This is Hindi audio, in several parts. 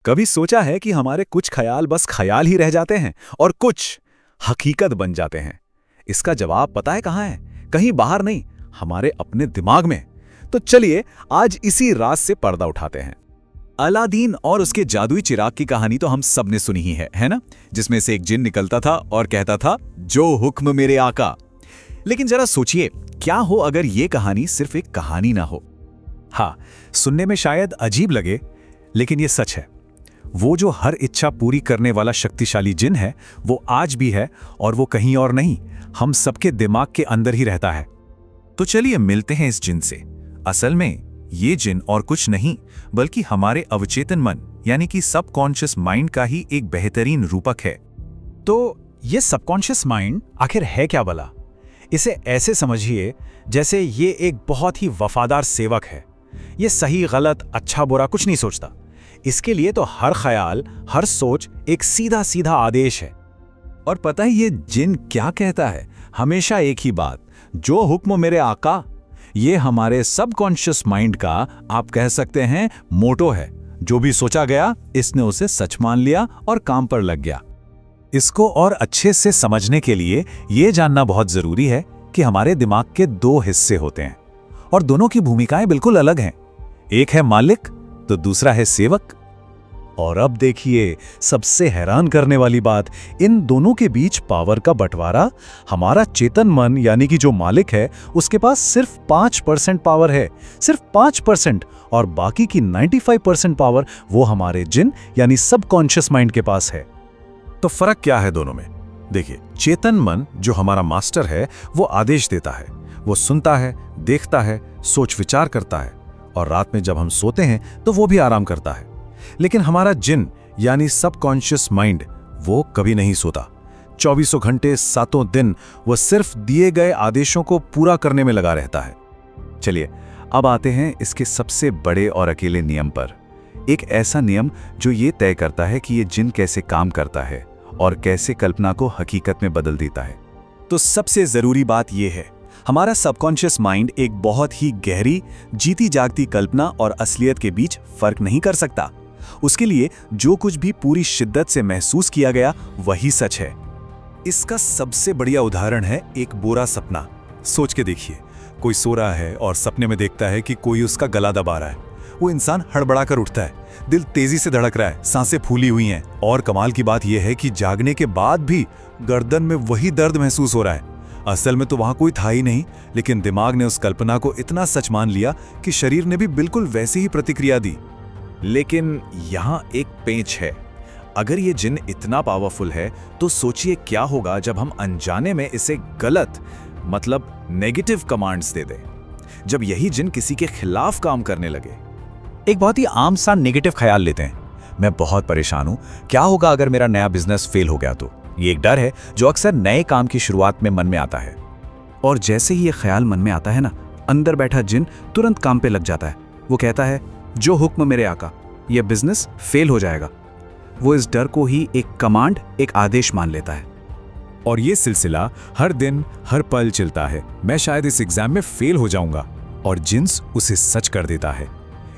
कभी सोचा है कि हमारे कुछ ख्याल बस ख्याल ही रह जाते हैं और कुछ हकीकत बन जाते हैं? इसका जवाब पता है कहाँ है? कहीं बाहर नहीं, हमारे अपने दिमाग में। तो चलिए आज इसी राज से पर्दा उठाते हैं। अलादीन और उसके जादुई चिराग की कहानी तो हम सब ने सुनी ही है ना? जिसमें से एक जिन निकलता था और कहता था, जो हुक्म मेरे आका। लेकिन जरा सोचिए, क्या हो अगर ये कहानी सिर्फ एक कहानी ना हो? हाँ, सुनने में शायद अजीब लगे, लेकिन ये सच है। वो जो हर इच्छा पूरी करने वाला शक्तिशाली जिन है, वो आज भी है, और वो कहीं और नहीं, हम सबके दिमाग के अंदर ही रहता है। तो चलिए मिलते हैं इस जिन से। असल में ये जिन और कुछ नहीं, बल्कि हमारे अवचेतन मन यानी कि सबकॉन्शियस माइंड का ही एक बेहतरीन रूपक है। तो ये सबकॉन्शियस माइंड आखिर है क्या भला? इसे ऐसे समझिए जैसे ये एक बहुत ही वफादार सेवक है। ये सही गलत अच्छा बुरा कुछ नहीं सोचता। इसके लिए तो हर ख्याल, हर सोच एक सीधा सीधा आदेश है। और पता है ये जिन क्या कहता है? हमेशा एक ही बात, जो हुक्म मेरे आका। ये हमारे सबकॉन्शियस माइंड का, आप कह सकते हैं, मोटो है। जो भी सोचा गया, इसने उसे सच मान लिया और काम पर लग गया। इसको और अच्छे से समझने के लिए ये जानना बहुत जरूरी है कि हमारे दिमाग के दो हिस्से होते हैं और दोनों की भूमिकाएं बिल्कुल अलग हैं। एक है मालिक तो दूसरा है सेवक। और अब देखिए, सबसे हैरान करने वाली बात, इन दोनों के बीच पावर का बंटवारा। हमारा चेतन मन यानी कि जो मालिक है, उसके पास सिर्फ 5% पावर है, सिर्फ 5%, और बाकी की 95% पावर वो हमारे जिन यानी सबकॉन्शियस माइंड के पास है। तो फर्क क्या है दोनों में? देखिए, चेतन मन जो हमारा मास्टर है, वो आदेश देता है, वो सुनता है, देखता है, सोच विचार करता है, और रात में जब हम सोते हैं तो वो भी आराम करता है। लेकिन हमारा जिन यानी सबकॉन्शियस माइंड, वो कभी नहीं सोता। 24 घंटे 7 दिन वो सिर्फ दिए गए आदेशों को पूरा करने में लगा रहता है। चलिए अब आते हैं इसके सबसे बड़े और अकेले नियम पर। एक ऐसा नियम जो ये तय करता है कि ये जिन कैसे काम करता है और कैसे कल्पना को हकीकत में बदल देता है। तो सबसे जरूरी बात यह है, हमारा सबकॉन्शियस माइंड एक बहुत ही गहरी, जीती जागती कल्पना और असलियत के बीच फर्क नहीं कर सकता। उसके लिए जो कुछ भी पूरी शिद्दत से महसूस किया गया, वही सच है। इसका सबसे बढ़िया उदाहरण है एक बुरा सपना। सोच के देखिए, कोई सो रहा है और सपने में देखता है कि कोई उसका गला दबा रहा है। वो इंसान हड़बड़ा कर उठता है, दिल तेजी से धड़क रहा है, सांसें फूली हुई हैं, और कमाल की बात यह है कि जागने के बाद भी गर्दन में वही दर्द महसूस हो रहा है। असल में तो वहां कोई था ही नहीं, लेकिन दिमाग ने उस कल्पना को इतना सच मान लिया कि शरीर ने भी बिल्कुल वैसी ही प्रतिक्रिया दी। लेकिन यहां एक पेंच है। अगर ये जिन इतना पावरफुल है, तो सोचिए क्या होगा जब हम अनजाने में इसे गलत, मतलब नेगेटिव कमांड्स दे दें, जब यही जिन किसी के खिलाफ काम करने लगे। एक बहुत ही आम सा नेगेटिव ख्याल लेते हैं, मैं बहुत परेशान हूं, क्या होगा अगर मेरा नया बिजनेस फेल हो गया तो? ये एक डर है जो अक्सर नए काम की शुरुआत में मन में आता है। और जैसे ही ये ख्याल मन में आता है ना, अंदर बैठा जिन तुरंत काम पे लग जाता है। वो कहता है, जो हुक्म मेरे आका, ये बिजनेस फेल हो जाएगा। वो इस डर को ही एक कमांड, एक आदेश मान लेता है। और ये सिलसिला हर दिन हर पल चलता है। मैं शायद इस एग्जाम में फेल हो जाऊंगा, और जिन्स उसे सच कर देता है।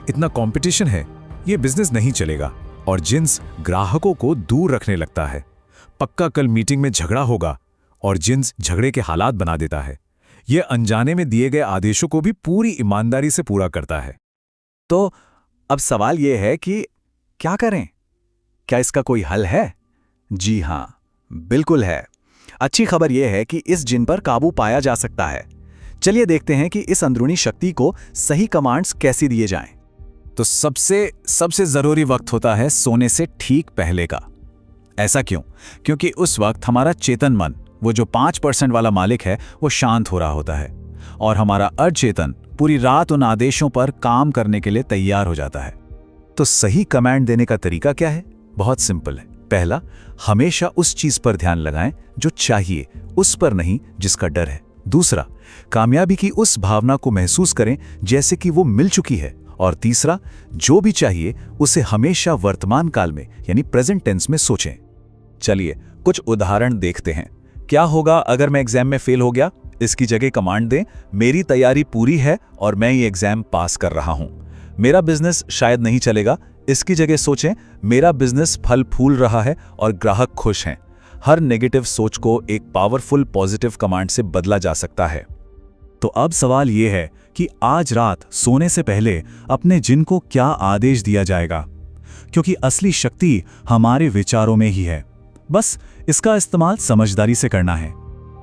इतना कंपटीशन है, ये बिजनेस नहीं चलेगा, और जिन्स ग्राहकों को दूर रखने लगता है। पक्का कल मीटिंग में झगड़ा होगा, और जिन्स झगड़े के हालात बना देता है। यह अनजाने में दिए गए आदेशों को भी पूरी ईमानदारी से पूरा करता है। तो अब सवाल यह है कि क्या करें? क्या इसका कोई हल है? जी हां, बिल्कुल है। अच्छी खबर यह है कि इस जिन पर काबू पाया जा सकता है। चलिए देखते हैं कि इस अंदरूनी शक्ति को सही कमांड्स कैसे दिए जाएं। तो सबसे जरूरी वक्त होता है सोने से ठीक पहले का। ऐसा क्यों? क्योंकि उस वक्त हमारा चेतन मन, वो जो 5% वाला मालिक है, वो शांत हो रहा होता है, और हमारा अचेतन पूरी रात उन आदेशों पर काम करने के लिए तैयार हो जाता है। तो सही कमांड देने का तरीका क्या है? बहुत सिंपल है। पहला, हमेशा उस चीज पर ध्यान लगाएं जो चाहिए, उस पर नहीं जिसका डर है। दूसरा, कामयाबी की उस भावना को महसूस करें जैसे कि वो मिल चुकी है। और तीसरा, जो भी चाहिए उसे हमेशा वर्तमान काल में यानी प्रेजेंट टेंस में सोचें। चलिए कुछ उदाहरण देखते हैं। क्या होगा अगर मैं एग्जाम में फेल हो गया? इसकी जगह कमांड दें, मेरी तैयारी पूरी है और मैं ये एग्जाम पास कर रहा हूं। मेरा बिजनेस शायद नहीं चलेगा, इसकी जगह सोचें, मेरा बिजनेस फल फूल रहा है और ग्राहक खुश हैं। हर नेगेटिव सोच को एक पावरफुल पॉजिटिव कमांड से बदला जा सकता है। तो अब सवाल यह है कि आज रात सोने से पहले अपने जिन को क्या आदेश दिया जाएगा, क्योंकि असली शक्ति हमारे विचारों में ही है। बस इसका इस्तेमाल समझदारी से करना है।